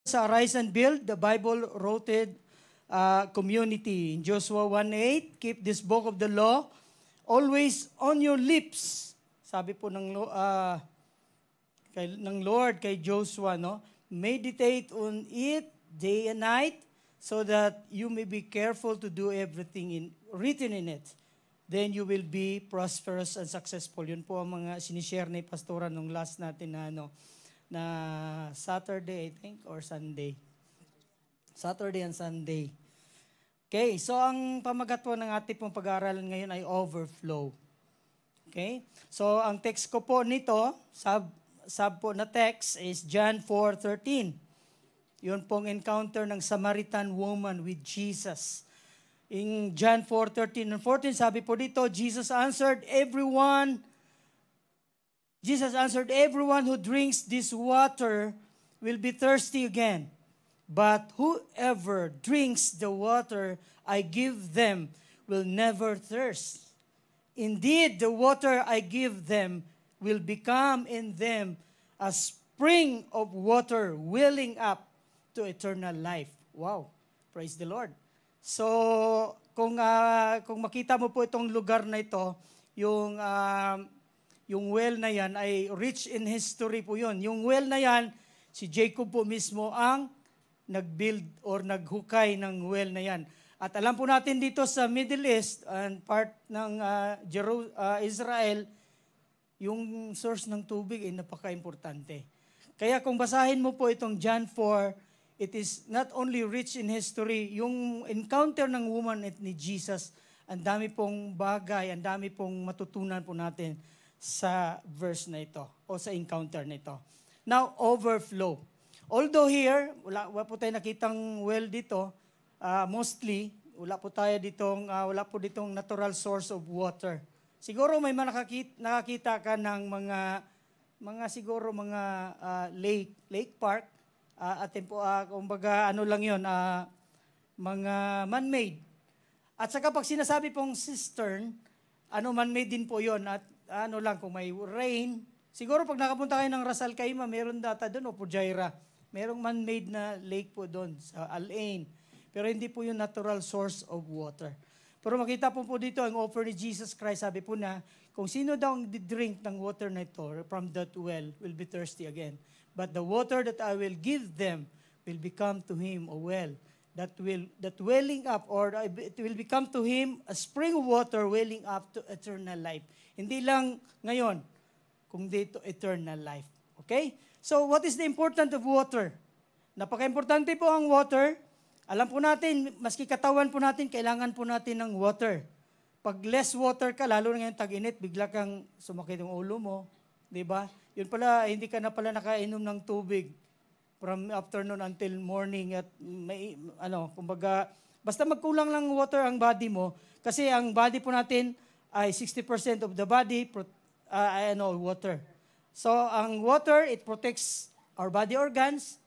Sa Arise and Build, the Bible-rooted community. In Joshua 1:8, keep this book of the law always on your lips. Sabi po ng Lord kay Joshua, no? Meditate on it day and night so that you may be careful to do everything written in it. Then you will be prosperous and successful. Yun po ang mga sinishare ni Pastora nung last natin na Saturday, I think, or Sunday. Saturday and Sunday. Okay, so ang pamagat po ng ating pong pag-aaralan ngayon ay overflow. Okay, so ang text ko po nito, sub po na text is John 4:13. Yun pong encounter ng Samaritan woman with Jesus. In John 4:13 and 14, sabi po dito, Jesus answered, everyone who drinks this water will be thirsty again. But whoever drinks the water I give them will never thirst. Indeed, the water I give them will become in them a spring of water welling up to eternal life. Wow, praise the Lord. So, kung makita mo po itong lugar na ito, yung well na yan ay rich in history po yun. Yung well na yan, si Jacob po mismo ang nag-build or naghukay ng well na yan. At alam po natin dito sa Middle East and part ng Israel, yung source ng tubig ay napaka-importante. Kaya kung basahin mo po itong John 4, it is not only rich in history, yung encounter ng woman at ni Jesus, ang dami pong bagay, ang dami pong matutunan po natin sa verse na ito o sa encounter na ito. Now, overflow. Although here, wala po tayo nakitang well dito, mostly, wala po ditong natural source of water. Siguro may nakakita ka ng mga lake park, kumbaga ano lang yun, mga man-made. At saka pag sinasabi pong cistern, man-made din po yun. At kung may rain, siguro pag nakapunta kayo ng Ras Al Khaimah, meron data doon o Pujairah. Merong man-made na lake po doon sa Al Ain. Pero hindi po yung natural source of water. Pero makita po dito ang offer ni Jesus Christ. Sabi po na, kung sino daw ang drink ng water na ito from that well will be thirsty again. But the water that I will give them will become to him a well that welling up, or it will become to him a spring of water welling up to eternal life. Hindi lang ngayon, kundi to eternal life. Okay? So, what is the importance of water? Napaka-importante po ang water. Alam po natin, maski katawan po natin, kailangan po natin ng water. Pag less water ka, lalo na ngayon tag-init, bigla kang sumakit yung ulo mo. Diba? Yun pala, hindi ka na pala nakainom ng tubig from afternoon until morning. At kumbaga, basta magkulang lang water ang body mo, kasi ang body po natin ay 60% of the body, water. So, ang water, it protects our body organs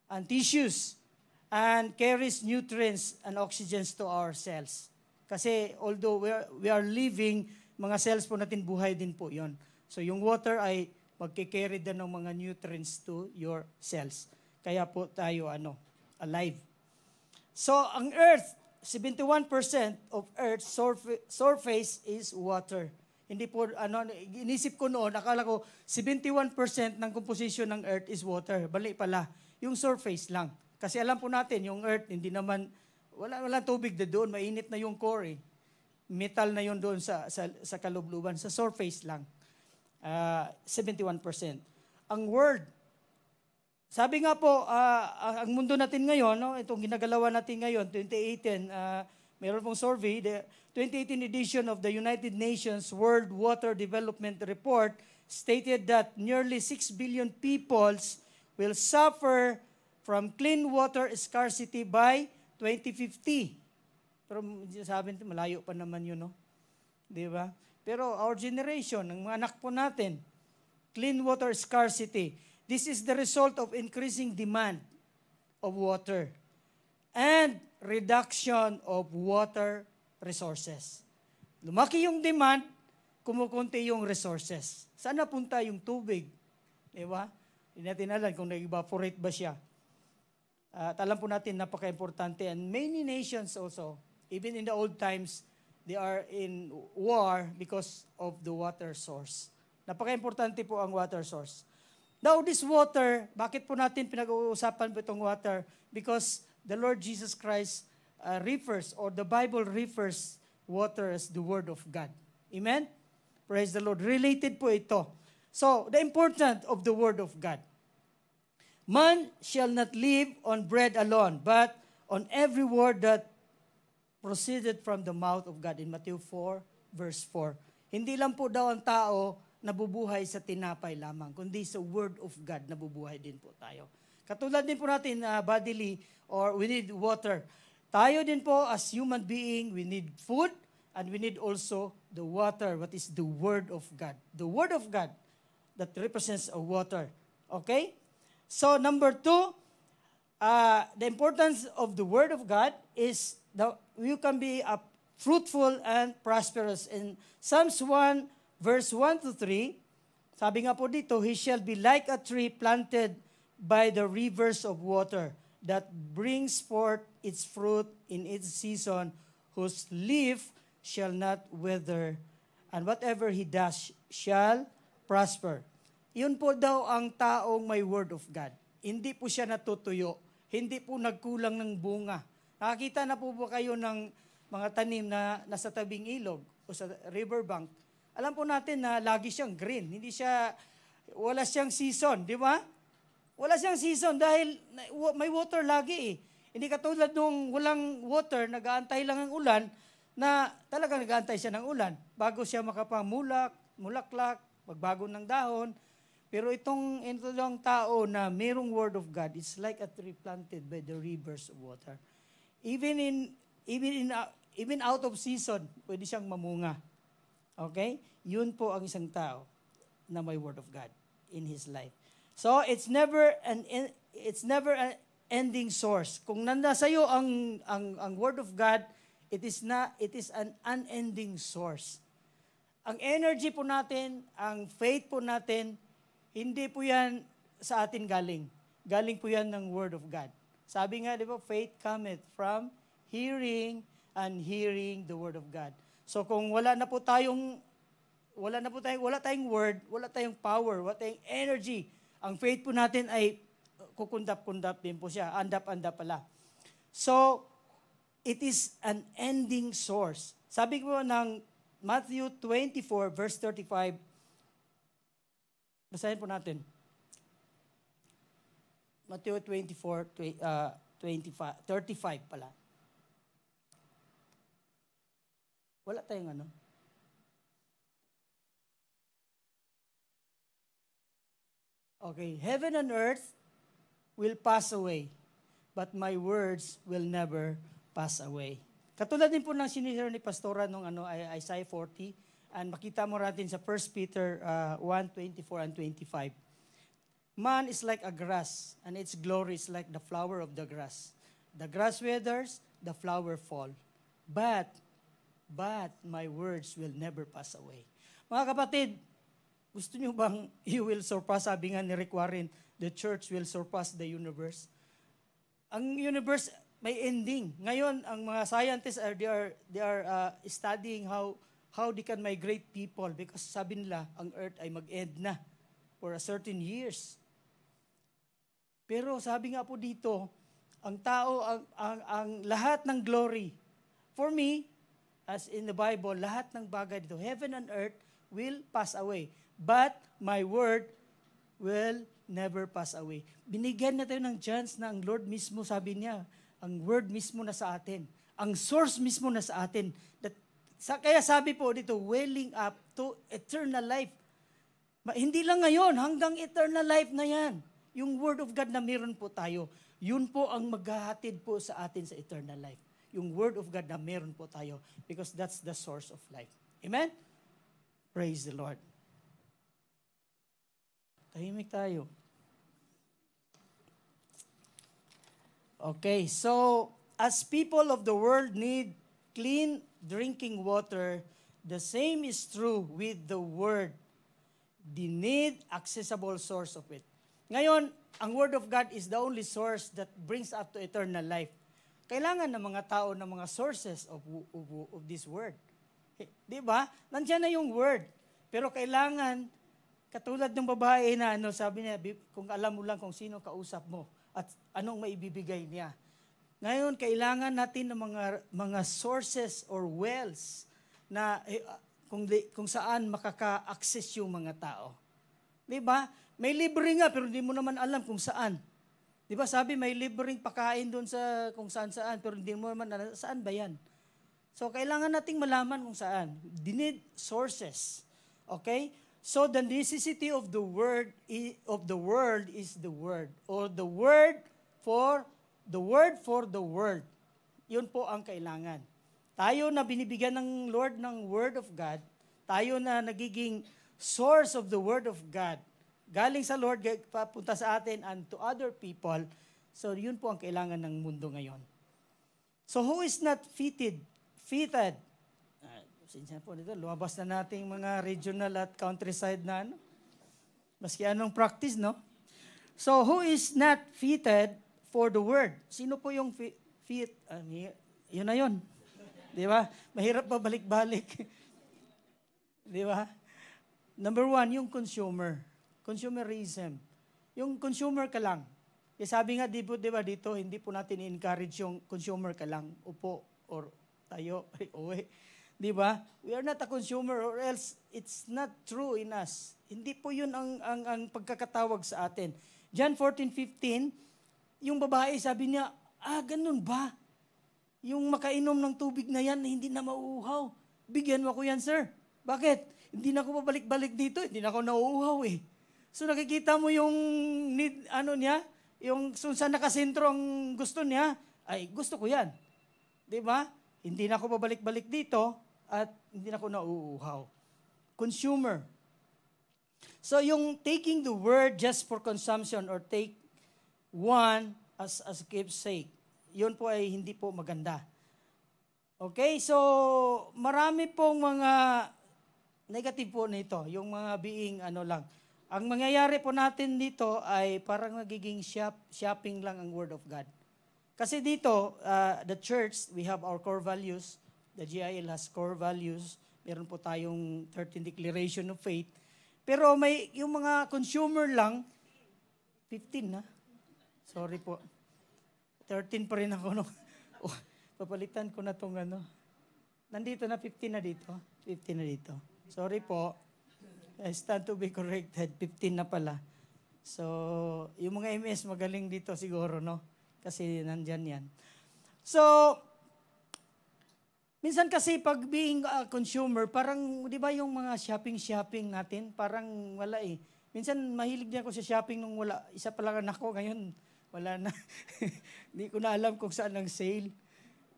and tissues and carries nutrients and oxygens to our cells. Kasi although we are living, mga cells po natin, buhay din po yon. So, yung water ay magkikarry din ng mga nutrients to your cells. Kaya po tayo, alive. So, ang Earth, 71% of Earth's surface is water. Hindi po, inisip ko noon, akala ko 71% ng composition ng Earth is water. Bali pala, yung surface lang. Kasi alam po natin, yung Earth, hindi naman, wala tubig na doon, mainit na yung core. Metal na yun doon sa kalubluban, sa surface lang. 71%. Ang Word, sabi nga po, ang mundo natin ngayon, itong ginagalawan natin ngayon, 2018, meron pong survey, the 2018 edition of the United Nations World Water Development Report stated that nearly 6 billion peoples will suffer from clean water scarcity by 2050. Pero sabi natin, malayo pa naman yun, no? Di ba? Pero our generation, ang mga anak po natin, clean water scarcity. This is the result of increasing demand of water and reduction of water resources. Lumaki yung demand, kumukunti yung resources. Saan napunta yung tubig? Diba? Hindi natin alam kung nag-evaporate ba siya. At alam po natin, napaka-importante. And many nations also, even in the old times, they are in war because of the water source. Napaka-importante po ang water source. Now, this water, bakit po natin pinag-uusapan po itong water? Because the Lord Jesus Christ refers, or the Bible refers water as the Word of God. Amen? Praise the Lord. Related po ito. So, the importance of the Word of God. Man shall not live on bread alone, but on every word that proceeded from the mouth of God. In Matthew 4, verse 4. Hindi lang po daw ang tao nabubuhay sa tinapay lamang, kundi sa Word of God nabubuhay din po tayo. Katulad din po natin bodily, or we need water. Tayo din po as human being, we need food, and we need also the water, what is the Word of God. The Word of God that represents a water. Okay? So, number 2, the importance of the Word of God is that you can be fruitful and prosperous. In Psalms 1, verse 1 to 3, sabi nga po dito, he shall be like a tree planted by the rivers of water that brings forth its fruit in its season, whose leaf shall not wither, and whatever he does shall prosper. Yun po daw ang taong may Word of God. Hindi po siya natutuyo. Hindi po nagkulang ng bunga. Nakakita na po ba kayo ng mga tanim na nasa tabing ilog o sa riverbank? Alam po natin na lagi siyang green. Wala siyang season, di ba? Wala siyang season dahil may water lagi eh. Hindi katulad nung walang water, nag-aantay lang ang ulan, na talagang nag-aantay siya ng ulan bago siya mulaklak, magbago ng dahon. Pero ito lang tao na mayroong Word of God, it's like a tree planted by the rivers of water. Even out of season, pwede siyang mamunga. Okay? Yun po ang isang tao na may Word of God in his life. So, it's never an ending source. Kung nasa iyo ang Word of God, it is an unending source. Ang energy po natin, ang faith po natin, hindi po yan sa atin galing. Galing po yan ng Word of God. Sabi nga, di ba, faith cometh from hearing and hearing the Word of God. So kung wala tayong word, wala tayong power, wala tayong energy, ang faith po natin ay kukundap-kundap din po siya. Andap-andap pala. So, it is an ending source. Sabi ko ng Matthew 24, verse 35, basahin po natin. Matthew 24, 35 pala. Wala tayong ano. Okay, heaven and earth will pass away, but my words will never pass away. Katulad din po ng sinishare ni Pastora nung Isaiah 40, and makita mo natin sa 1 Peter 1:24 and 25. Man is like a grass, and its glory is like the flower of the grass. The grass withers, the flower fall. But my words will never pass away. Mga kapatid, gusto nyo bang you will surpass, sabi nga ni Rick Warren, the church will surpass the universe? Ang universe may ending. Ngayon, ang mga scientists they are studying how they can migrate people, because sabi nila, ang earth ay mag-end na for a certain years. Pero sabi nga po dito, ang tao, ang lahat ng glory, for me, as in the Bible, lahat ng bagay dito, heaven and earth will pass away, but my word will never pass away. Binigyan na tayo ng chance na ang Lord mismo, sabi niya, ang word mismo na sa atin, ang source mismo na sa atin. Kaya sabi po dito, welling up to eternal life. Hindi lang ngayon, hanggang eternal life na yan. Yung word of God na meron po tayo, yun po ang maghahatid po sa atin sa eternal life. Yung word of God na meron po tayo, because that's the source of life. Amen? Praise the Lord. Tahimik tayo. Okay, so as people of the world need clean drinking water, the same is true with the word. They need accessible source of it. Ngayon, ang Word of God is the only source that brings up to eternal life. Kailangan ng mga tao ng mga sources of this Word. Di ba? Nandiyan na yung Word. Pero kailangan, katulad ng babae na sabi niya, kung alam mo lang kung sino kausap mo at anong maibibigay niya. Ngayon, kailangan natin ng mga sources or wells na kung saan makaka-access yung mga tao. Di ba? May libre nga, pero hindi mo naman alam kung saan. Di ba? Sabi, may libreng pakain doon sa kung saan-saan, pero hindi mo naman alam, saan ba yan? So, kailangan nating malaman kung saan. You need sources. Okay? So, the necessity of the world is the Word. Or the Word for the world. Yun po ang kailangan. Tayo na binibigyan ng Lord ng Word of God, tayo na nagiging source of the Word of God, galing sa Lord, papunta sa atin and to other people. So, yun po ang kailangan ng mundo ngayon. So, who is not fitted? Sinsya po nito, lumabas na nating mga regional at countryside na maski anong practice, no? So, who is not fitted for the Word? Sino po yung fit? Yun na yun. Di ba? Mahirap pa balik-balik. Di ba? Number 1, yung consumer. Consumerism. Yung consumer ka lang. E sabi nga, di ba dito, hindi po natin encourage yung consumer ka lang. Upo or tayo, uwi. Di ba? We are not a consumer or else it's not true in us. Hindi po yun ang pagkakatawag sa atin. John 14:15, yung babae sabi niya, ganun ba? Yung makainom ng tubig na yan, hindi na mauuhaw. Bigyan mo ako yan, sir. Bakit? Hindi na ako babalik-balik dito. Hindi na ako nauuhaw eh. So nakikita mo yung need, niya, yung saan nakasentro ang gusto niya, ay gusto ko yan. Di ba? Hindi na ako babalik-balik dito at hindi na ako nauuhaw. Consumer. So yung taking the Word just for consumption or take one as keepsake, yun po ay hindi po maganda. Okay, so marami pong mga negative po nito, yung mga being lang. Ang mangyayari po natin dito ay parang nagiging shopping lang ang Word of God. Kasi dito, the church, we have our core values. The GIL has core values. Meron po tayong 13 Declaration of Faith. Pero may yung mga consumer lang, 15 na. Sorry po. 13 pa rin ako. Papalitan ko na itong Nandito na, 15 na dito. 15 na dito. Sorry po. I stand to be corrected. 15 na pala. So, yung mga MS magaling dito siguro, no? Kasi nandyan yan. So, minsan kasi pag being a consumer, parang, di ba yung mga shopping natin, parang wala eh. Minsan mahilig din ako sa shopping nung wala. Isa pa lang anak ko, ngayon wala na. Hindi ko na alam kung saan ang sale.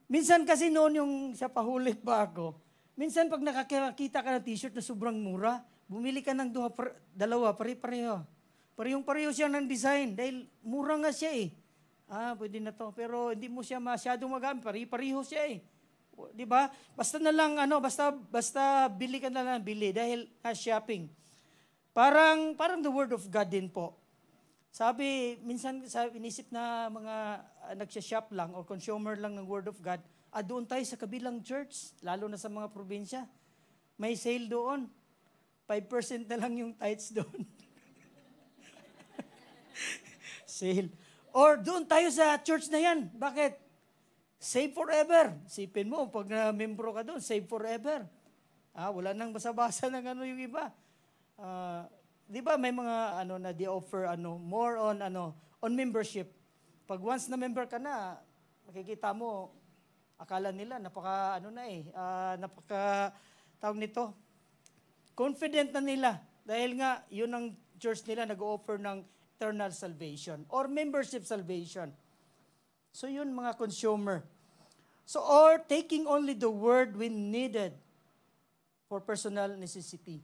Minsan kasi noon yung sa pahulit pa ako, minsan pag nakakita ka ng t-shirt na sobrang mura, bumili ka ng dalawa, pare-pareho. Parehong-pareho siya ng design dahil mura nga siya eh. Pwede na to. Pero hindi mo siya masyadong magamit. Pare-pareho siya eh. Di ba? Basta na lang, basta bili ka na lang, bili dahil shopping. Parang the Word of God din po. Sabi, minsan inisip na mga nagsya-shop lang o consumer lang ng Word of God, doon tayo sa kabilang church, lalo na sa mga probinsya. May sale doon. 5% na lang yung tithes doon. Sale. Or doon tayo sa church na yan. Bakit? Save forever. Sipin mo, pag na-membro ka doon, save forever. Wala nang basa-basa ng yung iba. Di ba may mga na di-offer more on membership. Pag once na member ka na, makikita mo, akala nila napaka tawag nito, confident na nila dahil nga yun ang church nila nag-offer ng eternal salvation or membership salvation. So yun mga consumer. So or taking only the word when needed for personal necessity.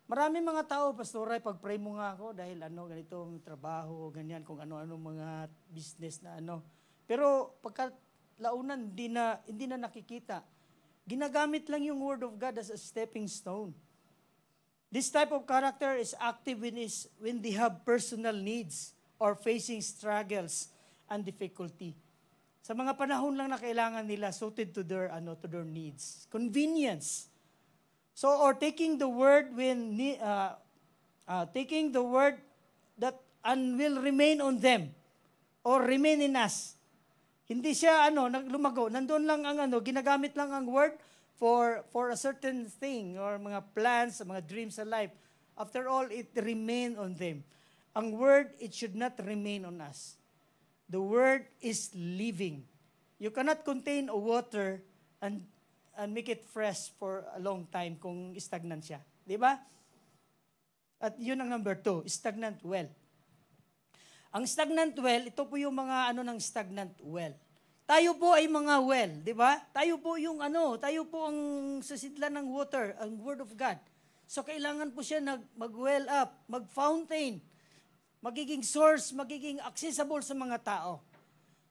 Marami mga tao, Pastor Ray, pag-pray mo nga ako dahil ganitong trabaho, ganyan, kung ano-ano mga business na Pero pagkalaunan, hindi na nakikita. Ginagamit lang yung Word of God as a stepping stone. This type of character is active when they have personal needs or facing struggles and difficulty. Sa mga panahon lang na kailangan nila suited to their needs. Convenience. So, or taking the word that will remain on them or remain in us. Hindi siya naglumago. Nandun lang ang ginagamit lang ang word for a certain thing or mga plans, mga dreams sa life. After all, it remain on them. Ang word, it should not remain on us. The word is living. You cannot contain a water and make it fresh for a long time kung stagnant siya. Di ba? At yun ang number 2, stagnant well. Ang stagnant well, ito po yung mga ng stagnant well. Tayo po ay mga well, di ba? Tayo po tayo po ang sasidlan ng water, ang Word of God. So kailangan po siya mag-well up, mag-fountain, magiging source, magiging accessible sa mga tao.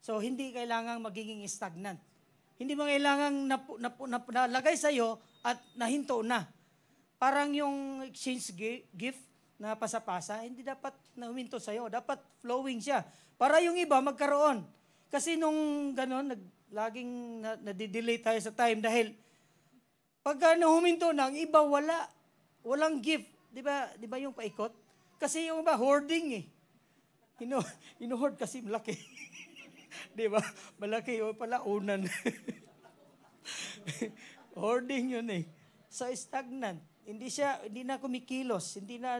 So, hindi kailangang magiging stagnant. Hindi mo kailangang nalagay sa'yo at nahinto na. Parang yung exchange gift na pasapasa, hindi dapat nahuminto sa'yo. Dapat flowing siya. Para yung iba magkaroon. Kasi nung gano'n, laging nadidelay tayo sa time dahil pagka nahuminto na, ang iba walang gift. Di ba yung paikot? Kasi yung iba, hoarding eh. Ino-hoard kasi malaki. Di ba? Malaki yun pala, unan. Hoarding yun eh. So, stagnant. Hindi na kumikilos. Hindi na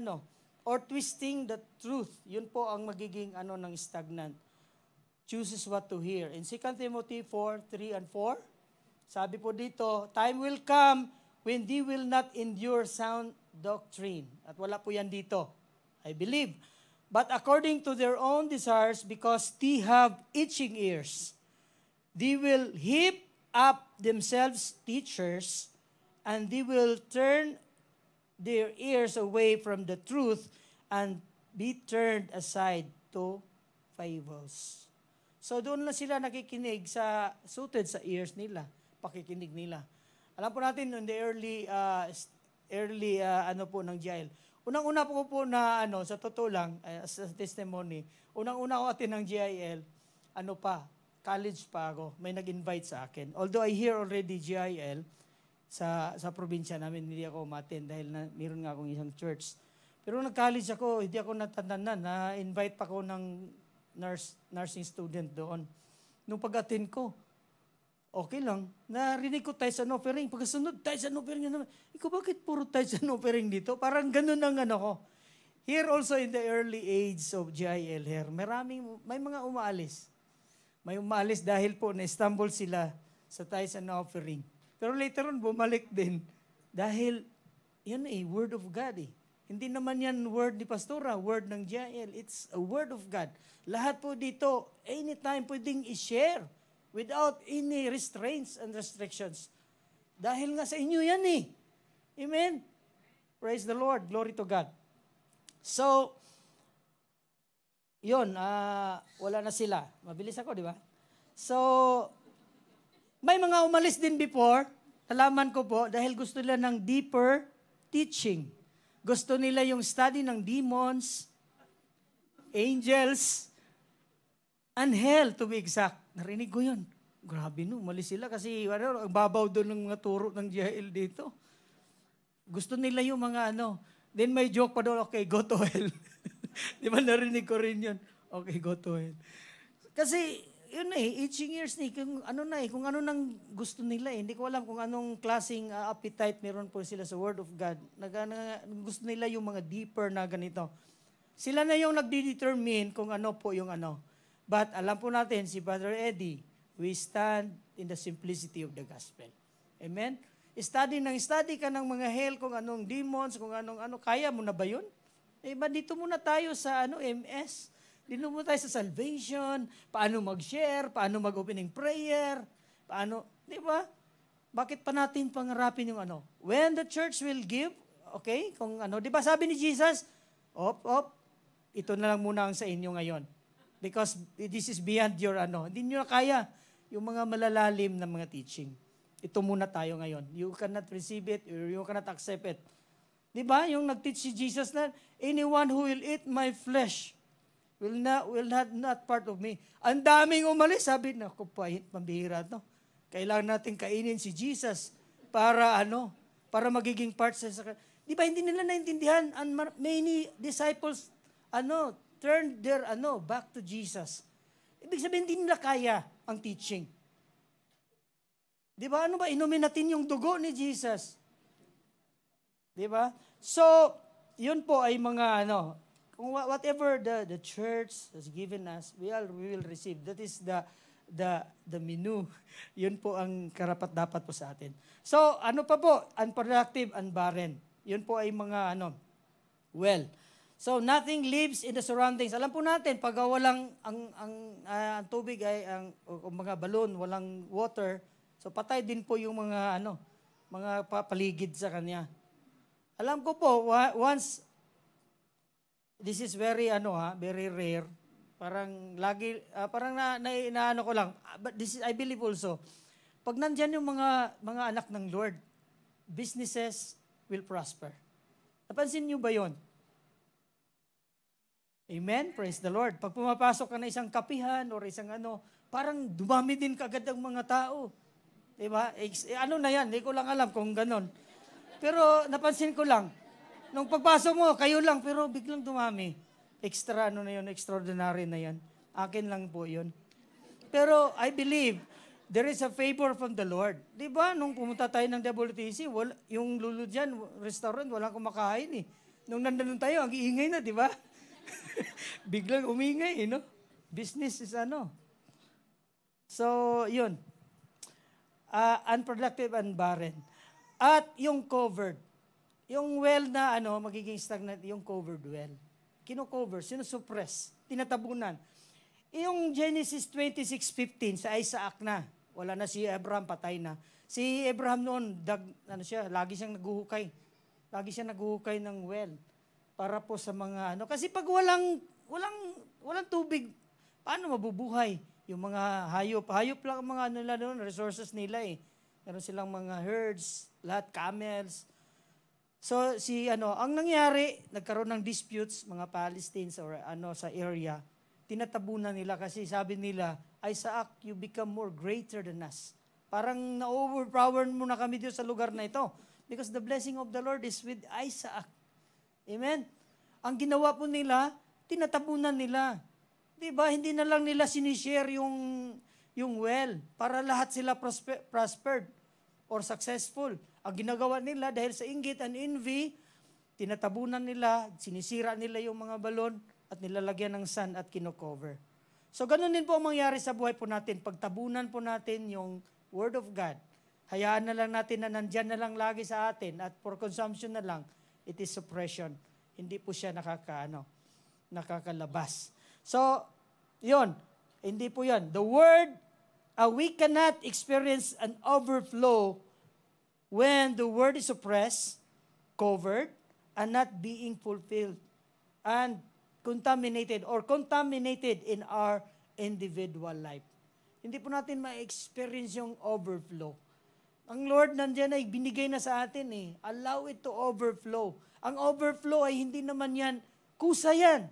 or twisting the truth. Yun po ang magiging ng stagnant. Chooses what to hear. In 2 Timothy 4:3 and 4, sabi po dito, time will come when they will not endure sound doctrine. At wala po yan dito. I believe. But according to their own desires, because they have itching ears, they will heap up themselves teachers, and they will turn their ears away from the truth and be turned aside to fables. So doon na sila nakikinig suited sa ears nila, pakikinig nila. Alam po natin in the early ng GIL. Unang-una po na sa totoo lang, sa testimony, unang-una ko atin ng GIL, college pa ako, may nag-invite sa akin. Although I hear already GIL sa probinsya namin, hindi ako umattend dahil meron nga akong isang church. Pero nag-college ako, hindi ako natandanan, na-invite pa ko ng nursing student doon. Nung pag-attend ko, okay lang. Narinig ko tithes and offering. Pagkasunod, tithes and offering. Ikaw, bakit puro tithes and offering dito? Parang ganun ang ko. Here also in the early age of GIL here, may mga umaalis. May umaalis dahil po na-stumble sila sa tithes and offering. Pero later on, bumalik din. Dahil, yan word of God eh. Hindi naman yan word ni Pastora, word ng GIL. It's a word of God. Lahat po dito, anytime pwedeng i-share without any restraints and restrictions. Dahil nga sa inyo yan eh. Amen? Praise the Lord. Glory to God. So, yun, wala na sila. Mabilis ako, di ba? So, may mga umalis din before. Alaman ko po, dahil gusto nila ng deeper teaching. Gusto nila yung study ng demons, angels, and hell to be exact. Narinig ko yun. Grabe umalis sila kasi ang babaw doon ng mga turo ng GIL dito. Gusto nila yung mga Then may joke pa doon, okay, go to hell. Di ba narinig ko rin yun? Okay, go to hell. Kasi, yun itching ears kung kung ano nang gusto nila Hindi ko alam kung anong klaseng appetite meron po sila sa Word of God. Gusto nila yung mga deeper na ganito. Sila na yung nagdi-determine kung ano po yung But alam po natin, si Brother Eddie, we stand in the simplicity of the gospel. Amen? Study ka ng mga hell, kung anong demons, kung anong kaya mo na ba yun? Dito muna tayo sa MS. Dito muna tayo sa salvation, paano mag-share, paano mag-opening prayer, di ba? Bakit pa natin pangarapin yung When the church will give, okay, kung di ba sabi ni Jesus, ito na lang muna ang sa inyo ngayon. Because this is beyond your Hindi nyo na kaya yung mga malalalim na mga teaching. Ito muna tayo ngayon. You cannot receive it or you cannot accept it. Di ba? Yung nag-teach si Jesus na, anyone who will eat my flesh will not part of me. Ang daming umalis. Sabi, naku, pambihira to. Kailangan natin kainin si Jesus para magiging part sa... Di ba, hindi nila naintindihan. And many disciples, turned their, back to Jesus. Ibig sabihin, hindi nila kaya ang teaching. Di ba, inumin natin yung dugo ni Jesus. Di ba? So, yun po ay mga, kung whatever the church has given us, we will receive. That is the menu. Yun po ang karapat-dapat po sa atin. So, ano pa po? Unproductive and barren. Yun po ay mga, well. So, nothing lives in the surroundings. Alam po natin, pag walang, ang tubig ay, mga balon, walang water, so patay din po yung mga, mga paligid sa kanya. Alam ko po, once, this is very, very rare. Parang lagi, parang naano ko lang. But this is, I believe also, pag nandyan yung mga anak ng Lord, businesses will prosper. Napansin niyo ba yon? Amen? Praise the Lord. Pag pumapasok ka na isang kapihan or isang parang dumami din kagad ang mga tao. Diba? Na yan? Hindi ko lang alam kung ganon. Pero napansin ko lang, nung pagpasok mo, kayo lang, pero biglang dumami. Extra na yun, extraordinary na yan. Akin lang po yun. Pero I believe, there is a favor from the Lord. Diba? Nung pumunta tayo ng WTC, yung lulo dyan, restaurant, walang kumakain eh. Nung nandun tayo, ang iingay na, diba? Biglang umingay, Business is So, yun. Unproductive and barren. At yung covered. Yung well na magiging stagnant, yung covered well. Kino-cover, sinusuppress, tinatabunan. Yung Genesis 26:15 sa Isaac na. Wala na si Abraham, patay na. Si Abraham noon, lagi siyang naguhukay. Lagi siyang naguhukay ng well. Para po sa mga kasi pag walang tubig, paano mabubuhay? Yung mga hayop lang ang mga nila doon, resources nila eh. Meron silang mga herds, lahat camels. So ang nangyari, nagkaroon ng disputes mga Palestinians or sa area. Tinatabunan nila kasi sabi nila, Isaac, you become more greater than us. Parang na-overpower mo na kami dito sa lugar na ito. Because the blessing of the Lord is with Isaac. Amen? Ang ginawa po nila, tinatabunan nila. Diba? Hindi na lang nila sinishare yung well para lahat sila prospered or successful. Ang ginagawa nila dahil sa inggit and envy, tinatabunan nila, sinisira nila yung mga balon at nilalagyan ng sand at kino-cover. So ganun din po ang mangyari sa buhay po natin. Pagtabunan po natin yung Word of God, hayaan na lang natin na nandyan na lang lagi sa atin at for consumption na lang, it is suppression. Hindi po siya nakakalabas. So, yun. Hindi po yan. The Word, we cannot experience an overflow when the Word is suppressed, covered, and not being fulfilled, and contaminated in our individual life. Hindi po natin ma-experience yung overflow. Ang Lord nandiyan ay binigay na sa atin eh. Allow it to overflow. Ang overflow ay hindi naman yan, kusa yan.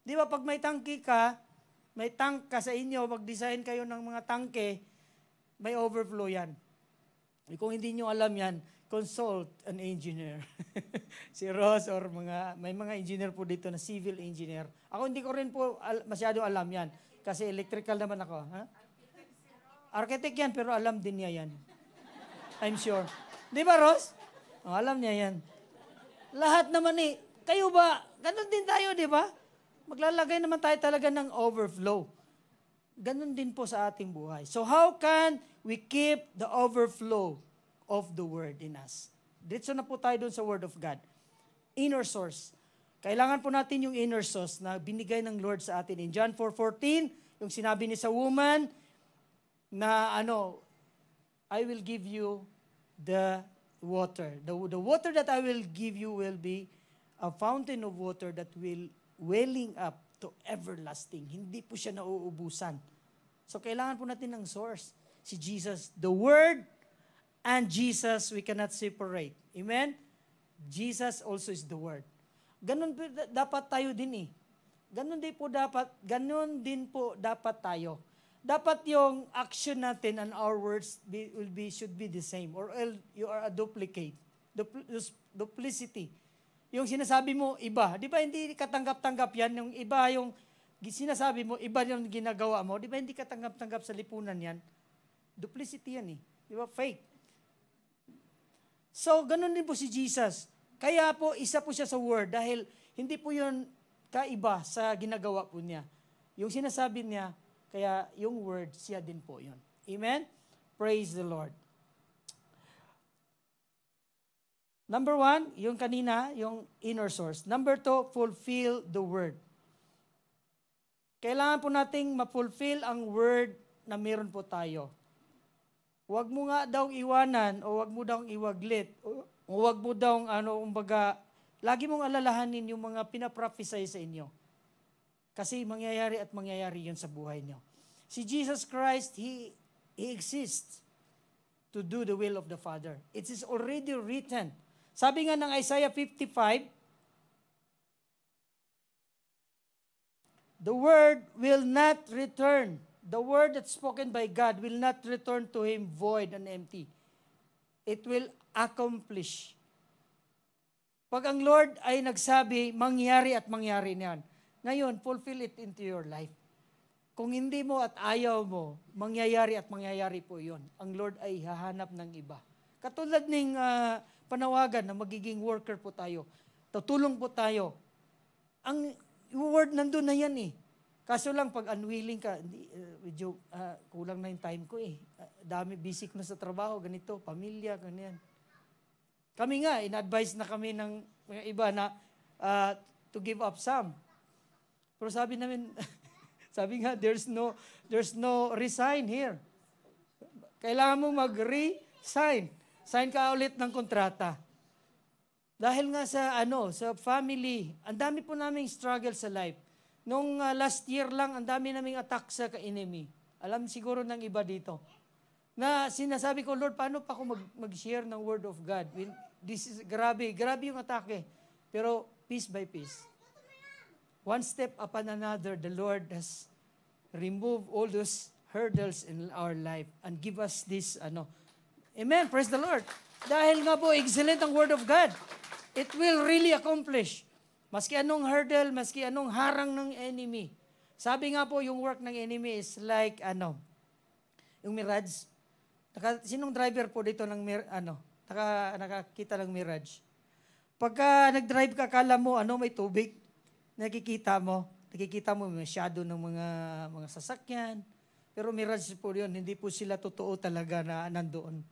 Di ba pag may tangke ka, may tank ka sa inyo, mag-design kayo ng mga tangke, may overflow yan. Kung hindi nyo alam yan, consult an engineer. Si Ross or may mga engineer po dito na civil engineer. Ako hindi ko rin po masyado alam yan. Kasi electrical naman ako. Ha? Architect yan, pero alam din niya yan. I'm sure. Di ba, Ross? Alam niya yan. Lahat naman kayo ba, ganun din tayo, di ba? Maglalagay naman tayo talaga ng overflow. Ganun din po sa ating buhay. So how can we keep the overflow of the Word in us? Dito na po tayo doon sa Word of God. Inner source. Kailangan po natin yung inner source na binigay ng Lord sa atin. In John 4:14, yung sinabi ni sa woman na I will give you the water. The water that I will give you will be a fountain of water that will welling up to everlasting. Hindi po siya nauubusan. So kailangan po natin ng source. Si Jesus, the Word and Jesus, we cannot separate. Amen? Jesus also is the Word. Ganun po dapat tayo din eh. Ganun din po dapat tayo. Dapat yung action natin and our words should be the same, or else you are a duplicate. Duplicity. Yung sinasabi mo, iba. Di ba hindi katanggap-tanggap yan? Yung iba yung sinasabi mo, iba yung ginagawa mo. Di ba hindi katanggap-tanggap sa lipunan yan? Duplicity yan eh. Di ba? Fake. So, ganun din po si Jesus. Kaya po, isa po siya sa word dahil hindi po yun kaiba sa ginagawa po niya. Yung sinasabi niya, kaya yung word, siya din po yun. Amen? Praise the Lord. Number 1, yung kanina, yung inner source. Number 2, fulfill the word. Kailangan po nating ma-fulfill ang word na meron po tayo. Huwag mo nga daw iwanan o huwag mo daw iwaglit o huwag mo daw lagi mong alalahanin yung mga pinaprophesy sa inyo. Kasi mangyayari at mangyayari yun sa buhay nyo. Si Jesus Christ, He exists to do the will of the Father. It is already written. Sabi nga ng Isaiah 55, the word will not return. The word that's spoken by God will not return to Him void and empty. It will accomplish. Pag ang Lord ay nagsabi, mangyari at mangyari niyan. Ngayon, fulfill it into your life. Kung hindi mo at ayaw mo, mangyayari at mangyayari po yun. Ang Lord ay hahanap ng iba. Katulad ng panawagan na magiging worker po tayo. Tutulong po tayo. Ang word nandun na yan eh. Kaso lang pag unwilling ka, medyo kulang na yung time ko eh. Dami, busy na sa trabaho, ganito, pamilya, ganyan. Kami nga, in-advise na kami ng mga iba na to give up some. Pero sabi namin, sabi nga, there's no resign here. Kailangan mo mag-resign. Sign ka ulit ng kontrata. Dahil nga sa family, ang dami po naming struggle sa life. Nung last year lang, ang dami naming attack sa enemy. Alam siguro ng iba dito. Na sinasabi ko, Lord, paano pa ako mag-share ng word of God? This is grabe yung atake. Pero piece by piece. One step upon another, the Lord has removed all those hurdles in our life and give us this, Amen, praise the Lord. Dahil nga po, excellent ang word of God. It will really accomplish. Maski anong hurdle, maski anong harang ng enemy. Sabi nga po, yung work ng enemy is like, yung Mirage. Sinong driver po dito ng, nakakita ng Mirage? Pagka nag-drive ka, kala mo, may tubig. Nakikita mo yung shadow ng mga sasakyan. Pero Mirage po yun, hindi po sila totoo talaga na nandoon.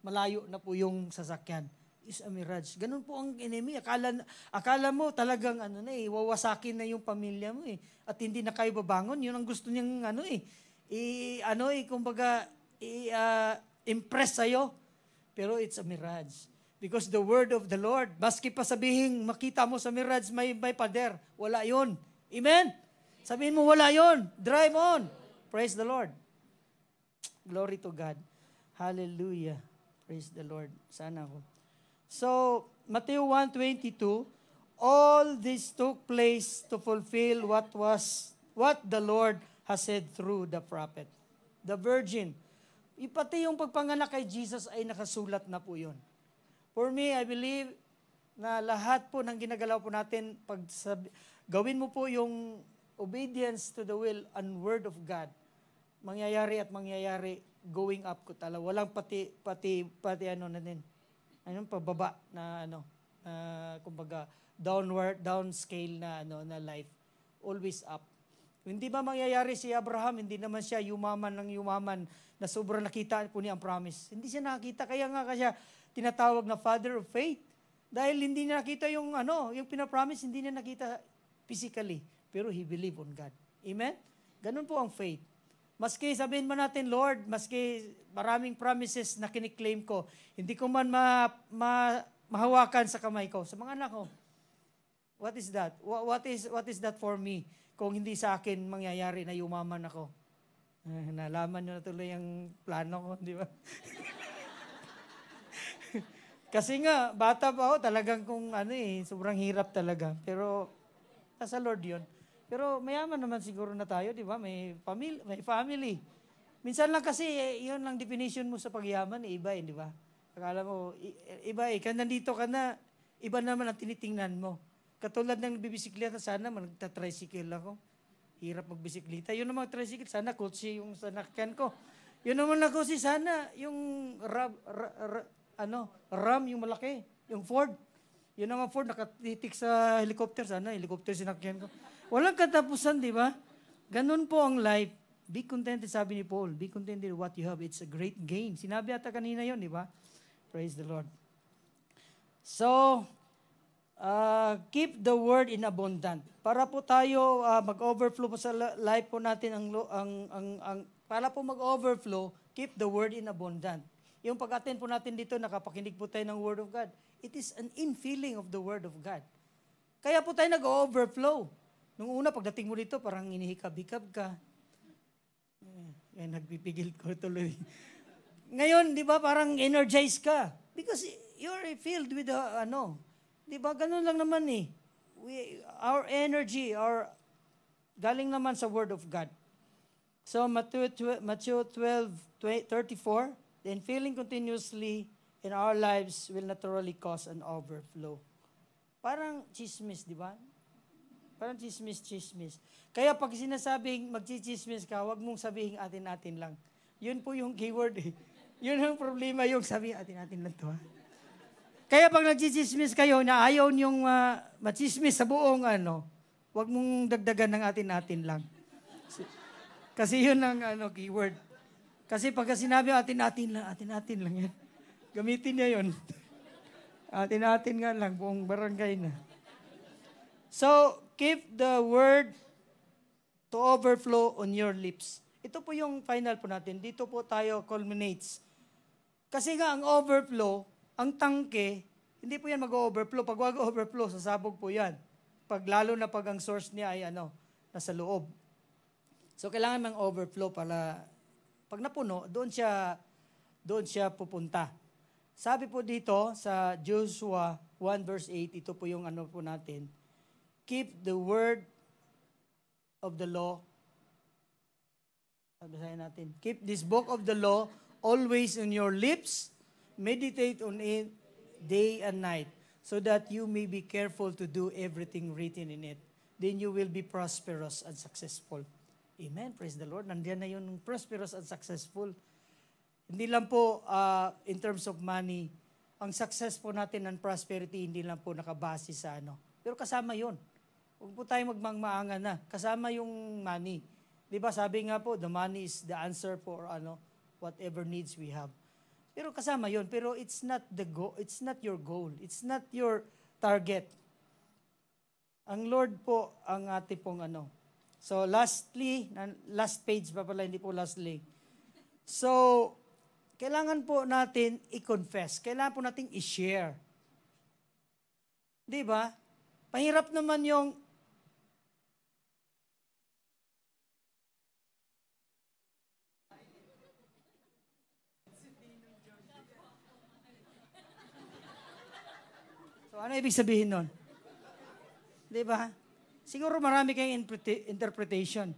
Malayo na po yung sasakyan. Is a mirage. Ganun po ang enemy. Akala mo talagang wawasakin na yung pamilya mo eh. At hindi na kayo babangon. Yun ang gusto niyang impress sa'yo. Pero it's a mirage. Because the word of the Lord, maski pa sabihin, makita mo sa mirage, may pader. Wala yun. Amen? Sabihin mo, wala yun. Drive on. Praise the Lord. Glory to God. Hallelujah. Praise the Lord. Sana ako. So, Matthew 1:22, all this took place to fulfill what the Lord has said through the prophet. The virgin. Pati yung pagpanganak kay Jesus ay nakasulat na po yun. For me, I believe na lahat po ng ginagalaw po natin, gawin mo po yung obedience to the will and word of God, mangyayari at mangyayari going up ko talaga. Walang pati pababa na kumbaga downscale na life. Always up. Hindi ba mangyayari si Abraham, hindi naman siya yumaman na sobrang nakita po niya ang promise. Hindi siya nakakita, kaya tinatawag na father of faith. Dahil hindi niya nakita yung pinapromise, hindi niya nakita physically. Pero he believed on God. Amen? Ganun po ang faith. Maski sabihin mo natin, Lord, maski maraming promises na kiniklaim ko, hindi ko man mahawakan sa kamay ko, sa mga anak ko. What is that? What is that for me? Kung hindi sa akin mangyayari na yumaman ako. Nalaman nyo na tuloy ang plano ko, di ba? Kasi nga, bata pa ako, talagang kung sobrang hirap talaga. Pero, nasa Lord yun. Pero mayaman naman siguro na tayo, di ba? May family. Minsan lang kasi, yun lang definition mo sa pagyaman, iba di ba? Akala mo, iba Kaya nandito ka na, iba naman ang tinitingnan mo. Katulad ng bibisikleta, sana magta-tricycle ako. Hirap magbisikleta. Yun naman tricycle, sana kotse yung sanakyan ko. Yun naman na kotse, sana yung Ram, yung malaki, yung Ford. Yun naman Ford, nakatitik sa helicopter. Sana helicopter sinakyan ko. Walang katapusan, di ba? Ganun po ang life. Be contented, sabi ni Paul. Be contented with what you have. It's a great gain. Sinabi ata kanina yun, di ba? Praise the Lord. So, keep the word in abundant. Para po tayo mag-overflow po sa life po natin, para po mag-overflow, keep the word in abundant. Yung pag-attend po natin dito, nakapakinig po tayo ng Word of God. It is an infilling of the Word of God. Kaya po tayo nag-overflow. Nung una, pagdating mo dito, parang inihikab-hikab ka. Nagpipigil ko tuloy. Ngayon, di ba, parang energized ka. Because you're filled with di ba, ganun lang naman our energy, galing naman sa Word of God. So, Matthew 12:34, the infilling continuously in our lives will naturally cause an overflow. Parang chismis, di ba? Parang chismis. Kaya pag sinasabing magchichismis ka, wag mong sabihin atin-atin lang. Yun po yung keyword Yun ang problema, yung sabihin atin-atin lang to. Kaya pag nagchichismis kayo na ayaw niyong machismis sa buong wag mong dagdagan ng atin-atin lang. Kasi yun ang keyword. Kasi pagka sinabi atin-atin lang yan. Gamitin niya yun. Atin-atin nga lang, buong barangay na. So, keep the word to overflow on your lips. Ito po yung final po natin. Dito po tayo culminates. Kasi nga ang overflow, ang tangke, hindi po yan mag-overflow. Pag mag-overflow, sasabog po yan. Lalo na pag ang source niya ay nasa loob. So, kailangan mang overflow para pag napuno, doon siya pupunta. Sabi po dito sa Joshua 1 verse 8, ito po yung po natin. Keep the word of the law. Basahin natin. Keep this book of the law always in your lips. Meditate on it day and night, so that you may be careful to do everything written in it. Then you will be prosperous and successful. Amen. Praise the Lord. Nandiyan na yung prosperous and successful. Hindi lang po in terms of money, ang success po natin ng prosperity, hindi lang po nakabase sa Pero kasama yun. Huwag po tayo magmangmaangan na. Kasama yung money. Di ba sabi nga po, the money is the answer for whatever needs we have. Pero kasama yun. Pero it's not your goal. It's not your target. Ang Lord po ang ating pong So lastly, last page pa pala, hindi po lastly. So, kailangan po natin i-confess. Kailangan po natin i-share. Di ba? Pahirap naman yung So, ano ibig sabihin nun? Di ba? Siguro marami kayong interpretation.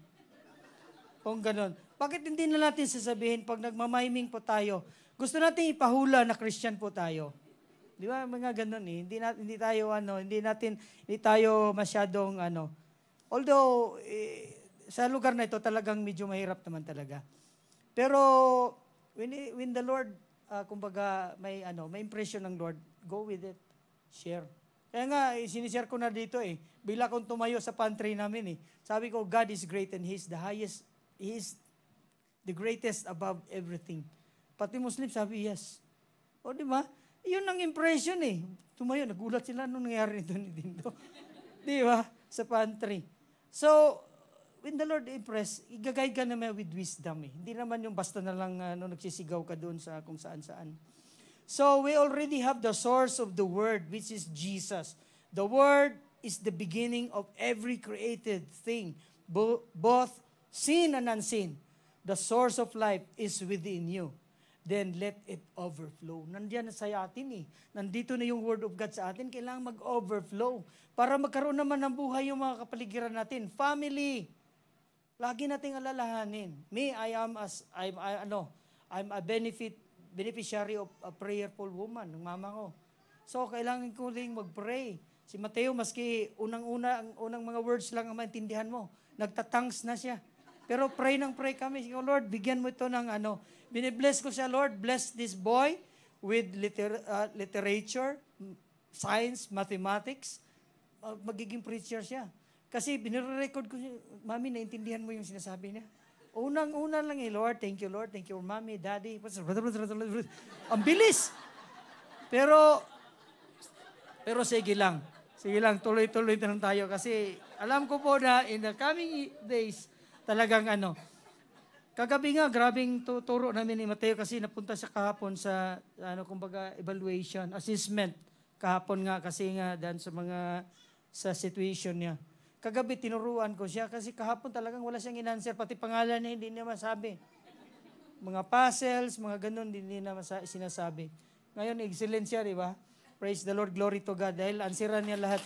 Kung ganun. Bakit hindi na natin sasabihin pag nagmamiming po tayo, gusto natin ipahula na Christian po tayo. Di ba? Mga ganun Hindi tayo masyadong Although, sa lugar na ito talagang medyo mahirap naman talaga. Pero, when the Lord, kumbaga, may impression ng Lord, go with it. Share. Kaya nga, sinishare ko na dito Bila kong tumayo sa pantry namin Sabi ko, God is great and He's the highest, He is the greatest above everything. Pati Muslim sabi, yes. O di ba? Yun ang impression Tumayo, nagulat sila nung nangyari dito. Di ba? Sa pantry. So, when the Lord impress, i-guide ka naman with wisdom Hindi naman yung basta na lang nagsisigaw ka doon sa kung saan-saan. So, we already have the source of the Word, which is Jesus. The Word is the beginning of every created thing, both seen and unseen. The source of life is within you. then let it overflow. Nandiyan na sa atin eh. Nandito na yung Word of God sa atin. Kailangan mag-overflow para magkaroon naman ng buhay yung mga kapaligiran natin. Family. Lagi nating alalahanin. Me, I'm a beneficiary of a prayerful woman, ng mama ko. So, kailangan ko rin mag-pray. Si Mateo, maski unang mga words lang ang maintindihan mo, nagtatangs na siya. Pero pray kami. Lord, bigyan mo ito ng binibless ko siya, Lord, bless this boy with literature, science, mathematics. Magiging preacher siya. Kasi binire-record ko siya, Mami, naintindihan mo yung sinasabi niya? Unang-una lang Lord, thank you, Mommy, Daddy. Ang bilis! Pero sige lang, tuloy-tuloy na lang tayo kasi alam ko po na in the coming days, talagang kagabi nga, grabing turo namin ni Mateo kasi napunta siya kahapon sa, evaluation, assessment. Kahapon nga kasi nga dan sa situation niya. Kagabi tinuruan ko siya kasi kahapon talagang wala siyang in-answer, pati pangalan niya hindi niya masabi. Mga puzzles, mga ganun, hindi niya sinasabi. Ngayon, excellent siya, di ba? Praise the Lord, glory to God. Dahil answeran niya lahat.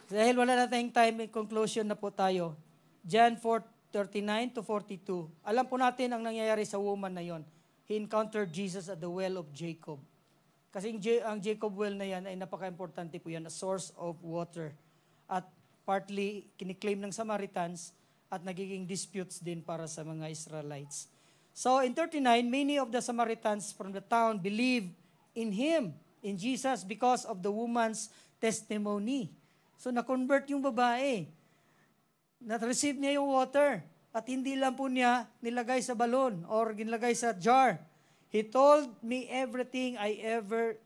Dahil wala na tayong time, conclusion na po tayo. John 4:39 to 42. Alam po natin ang nangyayari sa woman na yon. He encountered Jesus at the well of Jacob. Kasi ang Jacob well na yan ay napaka-importante po yan, a source of water. At partly kiniklaim ng Samaritans at nagiging disputes din para sa mga Israelites. So in 39, many of the Samaritans from the town believed in Him, in Jesus, because of the woman's testimony. So na-convert yung babae. Na-receive niya yung water. At hindi lang po niya nilagay sa balon or nilagay sa jar. He told me everything I ever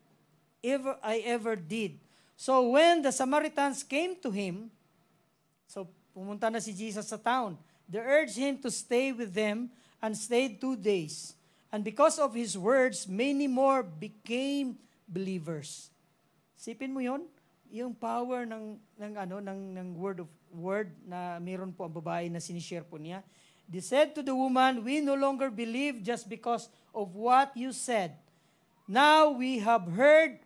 did. So when the Samaritans came to Him, so pumunta na si Jesus sa town, they urged Him to stay with them and stayed 2 days. And because of His words, many more became believers. Sipin mo yon, yung power ng word na meron po ang babae na sinishare po niya. They said to the woman, "We no longer believe just because of what you said. Now we have heard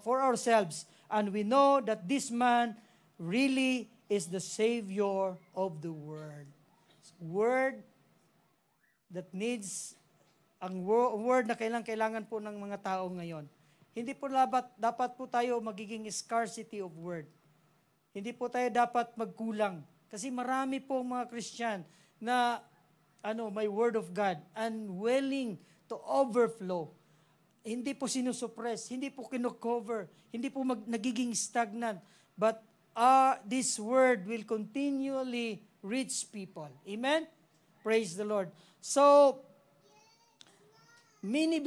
for ourselves, and we know that this man really is the Savior of the world." Word that needs, ang word na kailangan po ng mga tao ngayon. Hindi po dapat po tayo magiging scarcity of word. Hindi po tayo dapat magkulang. Kasi marami po mga Christian na may word of God and willing to overflow. Hindi po sinusuppress, hindi po kino-cover, hindi po nagiging stagnant. But this word will continually reach people. Amen? Praise the Lord. So, many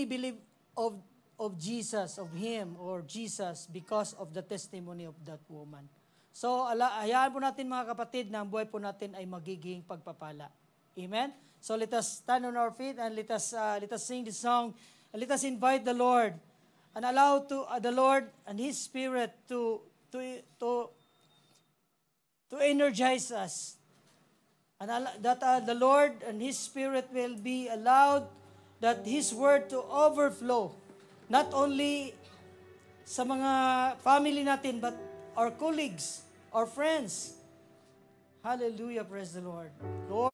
believe of Jesus, of Him or Jesus because of the testimony of that woman. So, hayaan po natin mga kapatid na ang buhay po natin ay magiging pagpapala. Amen? So, let us stand on our feet and let us sing this song. And let us invite the Lord and allow the Lord and His Spirit to energize us. And that the Lord and His Spirit will be allowed that His Word to overflow. Not only sa mga family natin, but our colleagues, our friends. Hallelujah, praise the Lord. Lord.